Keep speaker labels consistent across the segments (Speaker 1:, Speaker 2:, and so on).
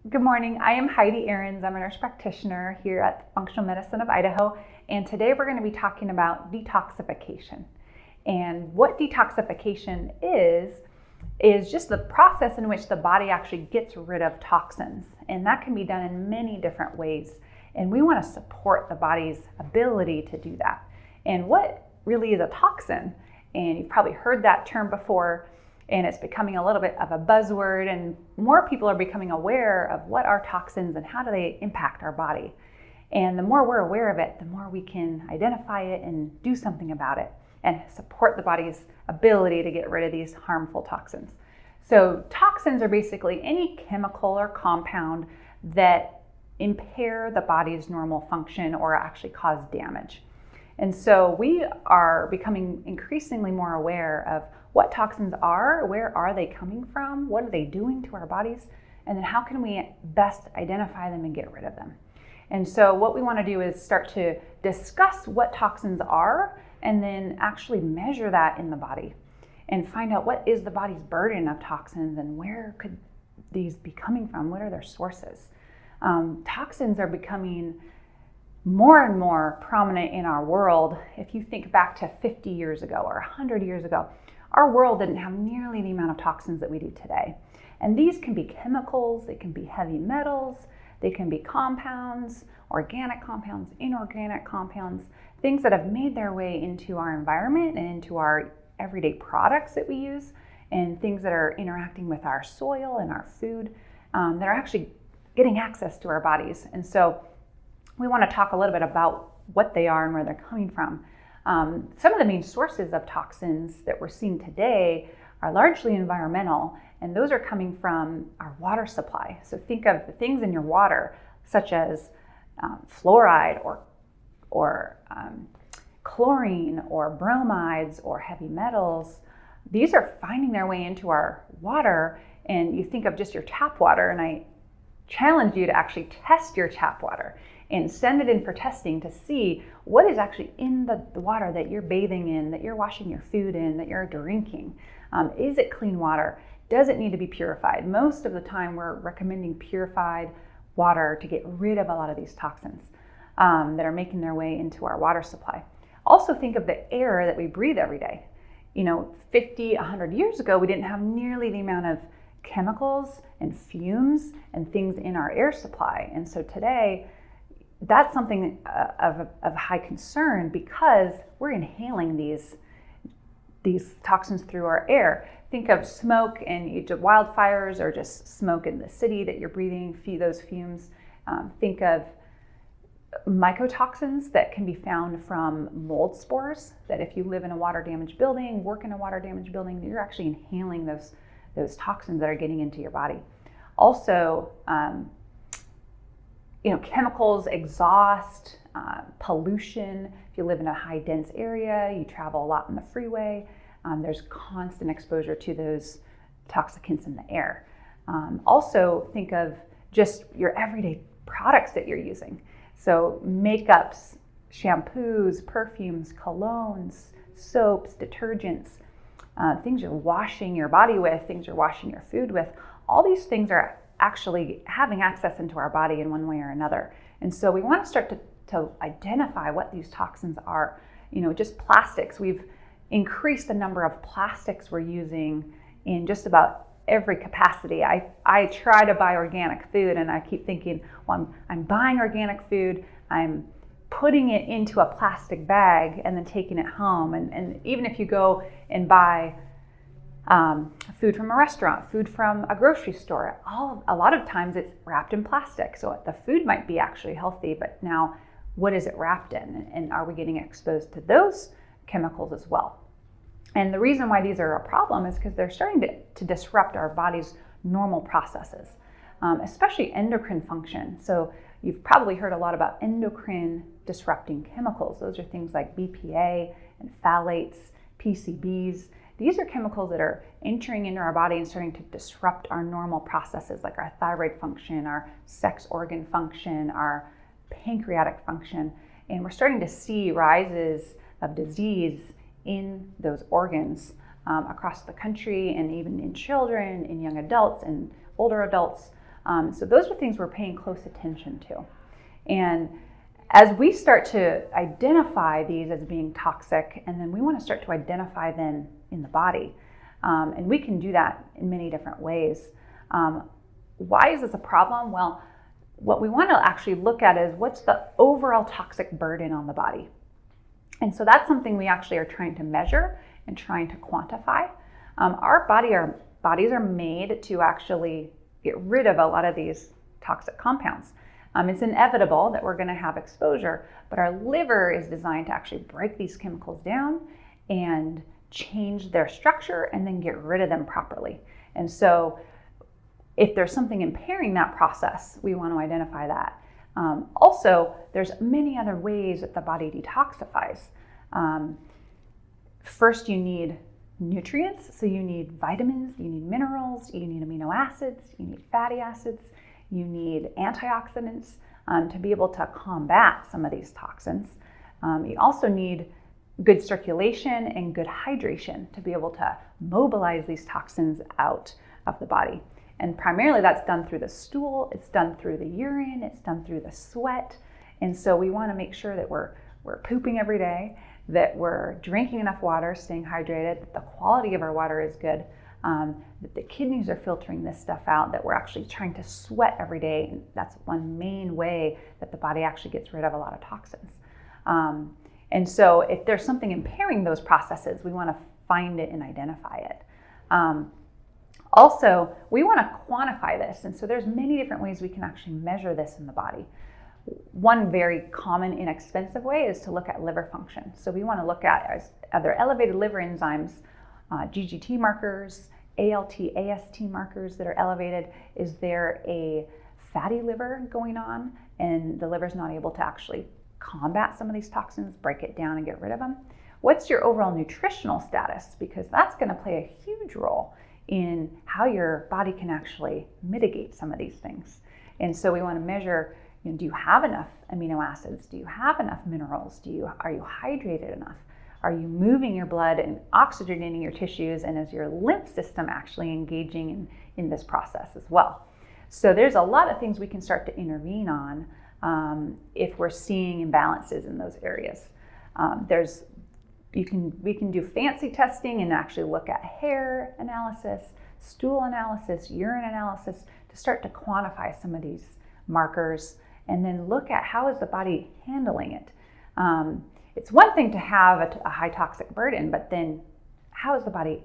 Speaker 1: Good morning. I am Heidi Arens. I'm a nurse practitioner here at Functional Medicine of Idaho, and today we're going to be talking about detoxification. And what detoxification is just the process in which the body actually gets rid of toxins, and that can be done in many different ways. And we want to support the body's ability to do that. And what really is a toxin? And you've probably heard that term before, and it's becoming a little bit of a buzzword, and more people are becoming aware of what are toxins and how do they impact our body. And the more we're aware of it, the more we can identify it and do something about it and support the body's ability to get rid of these harmful toxins. So toxins are basically any chemical or compound that impair the body's normal function or actually cause damage. And so we are becoming increasingly more aware of what toxins are, where are they coming from, what are they doing to our bodies, and then how can we best identify them and get rid of them. And so what we want to do is start to discuss what toxins are and then actually measure that in the body and find out what is the body's burden of toxins and where could these be coming from, what are their sources. Toxins are becoming more and more prominent in our world. If you think back to 50 years ago or 100 years ago, our world didn't have nearly the amount of toxins that we do today. And these can be chemicals, they can be heavy metals, they can be compounds, organic compounds, inorganic compounds, things that have made their way into our environment and into our everyday products that we use, and things that are interacting with our soil and our food that are actually getting access to our bodies. And so we want to talk a little bit about what they are and where they're coming from. Some of the main sources of toxins that we're seeing today are largely environmental, and those are coming from our water supply. So think of the things in your water, such as fluoride or chlorine or bromides or heavy metals. These are finding their way into our water, and you think of just your tap water, and I challenge you to actually test your tap water and send it in for testing to see what is actually in the water that you're bathing in, that you're washing your food in, that you're drinking. Is it clean water? Does it need to be purified? Most of the time we're recommending purified water to get rid of a lot of these toxins that are making their way into our water supply. Also think of the air that we breathe every day. 50, 100 years ago, we didn't have nearly the amount of chemicals and fumes and things in our air supply. And so today, that's something of high concern because we're inhaling these toxins through our air. Think of smoke and wildfires or just smoke in the city that you're breathing, those fumes. Think of mycotoxins that can be found from mold spores, that if you live in a water damaged building, work in a water damaged building, you're actually inhaling those toxins that are getting into your body. Also, chemicals, exhaust, pollution. If you live in a high dense area, you travel a lot on the freeway, there's constant exposure to those toxicants in the air. Also think of just your everyday products that you're using. So makeups, shampoos, perfumes, colognes, soaps, detergents, things you're washing your body with, things you're washing your food with. All these things are actually having access into our body in one way or another. And so we want to start to identify what these toxins are. Just plastics. We've increased the number of plastics we're using in just about every capacity. I try to buy organic food and I keep thinking, well, I'm buying organic food, I'm putting it into a plastic bag and then taking it home. And even if you go and buy food from a restaurant, food from a grocery store, a lot of times it's wrapped in plastic. So the food might be actually healthy, but now what is it wrapped in? And are we getting exposed to those chemicals as well? And the reason why these are a problem is because they're starting to disrupt our body's normal processes, especially endocrine function. So you've probably heard a lot about endocrine disrupting chemicals. Those are things like BPA and phthalates, PCBs. These are chemicals that are entering into our body and starting to disrupt our normal processes like our thyroid function, our sex organ function, our pancreatic function. And we're starting to see rises of disease in those organs across the country, and even in children, in young adults, and older adults. So those are things we're paying close attention to. And as we start to identify these as being toxic, and then we want to start to identify them in the body. And we can do that in many different ways. Why is this a problem? Well, what we want to actually look at is what's the overall toxic burden on the body. And so that's something we actually are trying to measure and trying to quantify. Our bodies are made to actually get rid of a lot of these toxic compounds. It's inevitable that we're going to have exposure, but our liver is designed to actually break these chemicals down and change their structure and then get rid of them properly. And so if there's something impairing that process, we want to identify that. Also, there's many other ways that the body detoxifies. First, you need nutrients. So you need vitamins, you need minerals, you need amino acids, you need fatty acids, you need antioxidants to be able to combat some of these toxins. You also need good circulation and good hydration to be able to mobilize these toxins out of the body. And primarily that's done through the stool, it's done through the urine, it's done through the sweat. And so we want to make sure that we're pooping every day, that we're drinking enough water, staying hydrated, that the quality of our water is good, that the kidneys are filtering this stuff out, that we're actually trying to sweat every day. And that's one main way that the body actually gets rid of a lot of toxins. And so if there's something impairing those processes, we want to find it and identify it. Also, we want to quantify this. And so there's many different ways we can actually measure this in the body. One very common, inexpensive way is to look at liver function. So we want to look at, are there elevated liver enzymes, GGT markers, ALT, AST markers that are elevated? Is there a fatty liver going on and the liver's not able to actually combat some of these toxins, break it down and get rid of them? What's your overall nutritional status? Because that's going to play a huge role in how your body can actually mitigate some of these things. And so we want to measure, do you have enough amino acids? Do you have enough minerals? Are you hydrated enough? Are you moving your blood and oxygenating your tissues? And is your lymph system actually engaging in this process as well? So there's a lot of things we can start to intervene on if we're seeing imbalances in those areas. We can do fancy testing and actually look at hair analysis, stool analysis, urine analysis to start to quantify some of these markers and then look at how is the body handling it. It's one thing to have a high toxic burden, but then how is the body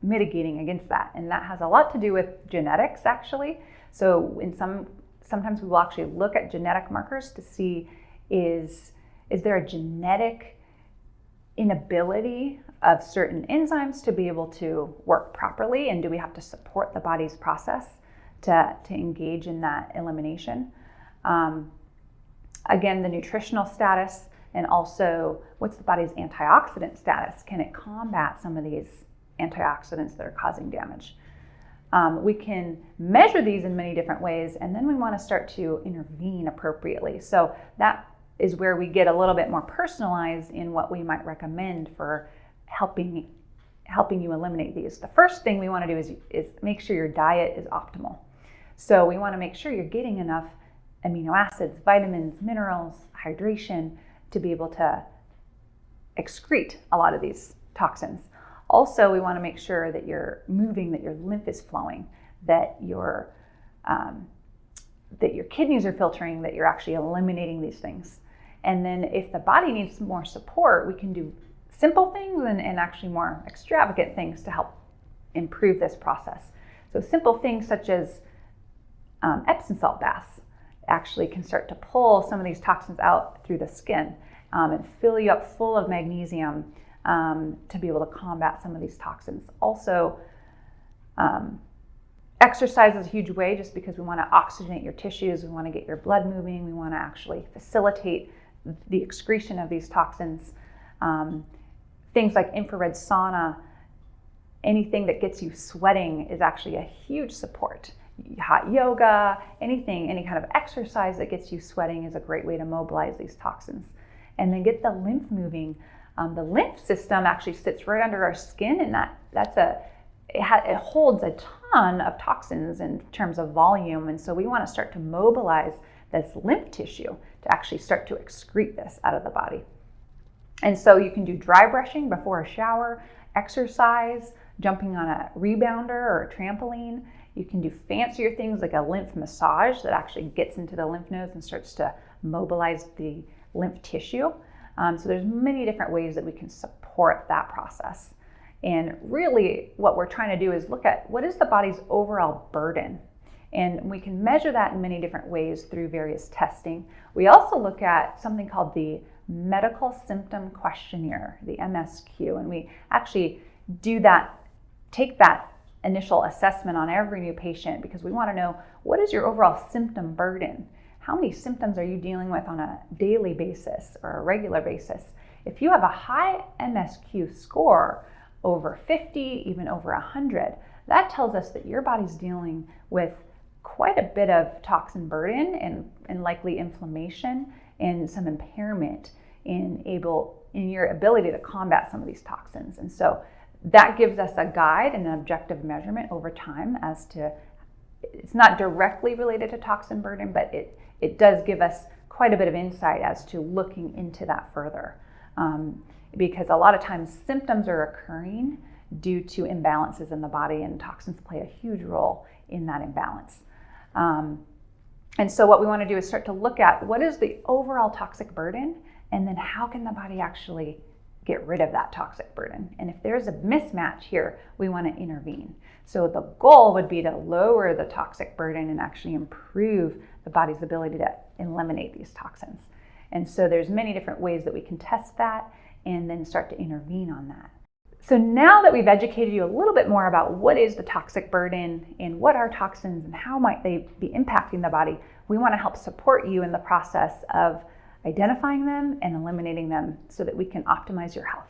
Speaker 1: mitigating against that? And that has a lot to do with genetics actually. So sometimes we will actually look at genetic markers to see is there a genetic inability of certain enzymes to be able to work properly, and do we have to support the body's process to engage in that elimination? Again, the nutritional status, and also what's the body's antioxidant status? Can it combat some of these antioxidants that are causing damage? We can measure these in many different ways, and then we want to start to intervene appropriately. So that is where we get a little bit more personalized in what we might recommend for helping you eliminate these. The first thing we want to do is make sure your diet is optimal. So we want to make sure you're getting enough amino acids, vitamins, minerals, hydration to be able to excrete a lot of these toxins. Also, we want to make sure that you're moving, that your lymph is flowing, that your kidneys are filtering, that you're actually eliminating these things. And then if the body needs more support, we can do simple things and actually more extravagant things to help improve this process. So simple things such as Epsom salt baths actually can start to pull some of these toxins out through the skin and fill you up full of magnesium to be able to combat some of these toxins. Also, exercise is a huge way just because we want to oxygenate your tissues, we want to get your blood moving, we want to actually facilitate the excretion of these toxins. Things like infrared sauna, anything that gets you sweating is actually a huge support. Hot yoga, any kind of exercise that gets you sweating is a great way to mobilize these toxins. And then get the lymph moving. The lymph system actually sits right under our skin, and that's a it holds a ton of toxins in terms of volume, and so we want to start to mobilize this lymph tissue to actually start to excrete this out of the body. And so you can do dry brushing before a shower, exercise, jumping on a rebounder or a trampoline. You can do fancier things like a lymph massage that actually gets into the lymph nodes and starts to mobilize the lymph tissue. So there's many different ways that we can support that process. And really what we're trying to do is look at what is the body's overall burden. And we can measure that in many different ways through various testing. We also look at something called the Medical Symptom Questionnaire, the MSQ, and we actually take that initial assessment on every new patient because we want to know, what is your overall symptom burden? How many symptoms are you dealing with on a daily basis or a regular basis? If you have a high MSQ score, over 50, even over 100, that tells us that your body's dealing with quite a bit of toxin burden and likely inflammation and some impairment in your ability to combat some of these toxins. And so that gives us a guide and an objective measurement over time as to, it's not directly related to toxin burden, but it does give us quite a bit of insight as to looking into that further. Because a lot of times symptoms are occurring due to imbalances in the body, and toxins play a huge role in that imbalance. And so what we want to do is start to look at what is the overall toxic burden, and then how can the body actually get rid of that toxic burden. And if there's a mismatch here, we want to intervene. So the goal would be to lower the toxic burden and actually improve the body's ability to eliminate these toxins. And so there's many different ways that we can test that and then start to intervene on that. So now that we've educated you a little bit more about what is the toxic burden and what are toxins and how might they be impacting the body, we want to help support you in the process of identifying them and eliminating them so that we can optimize your health.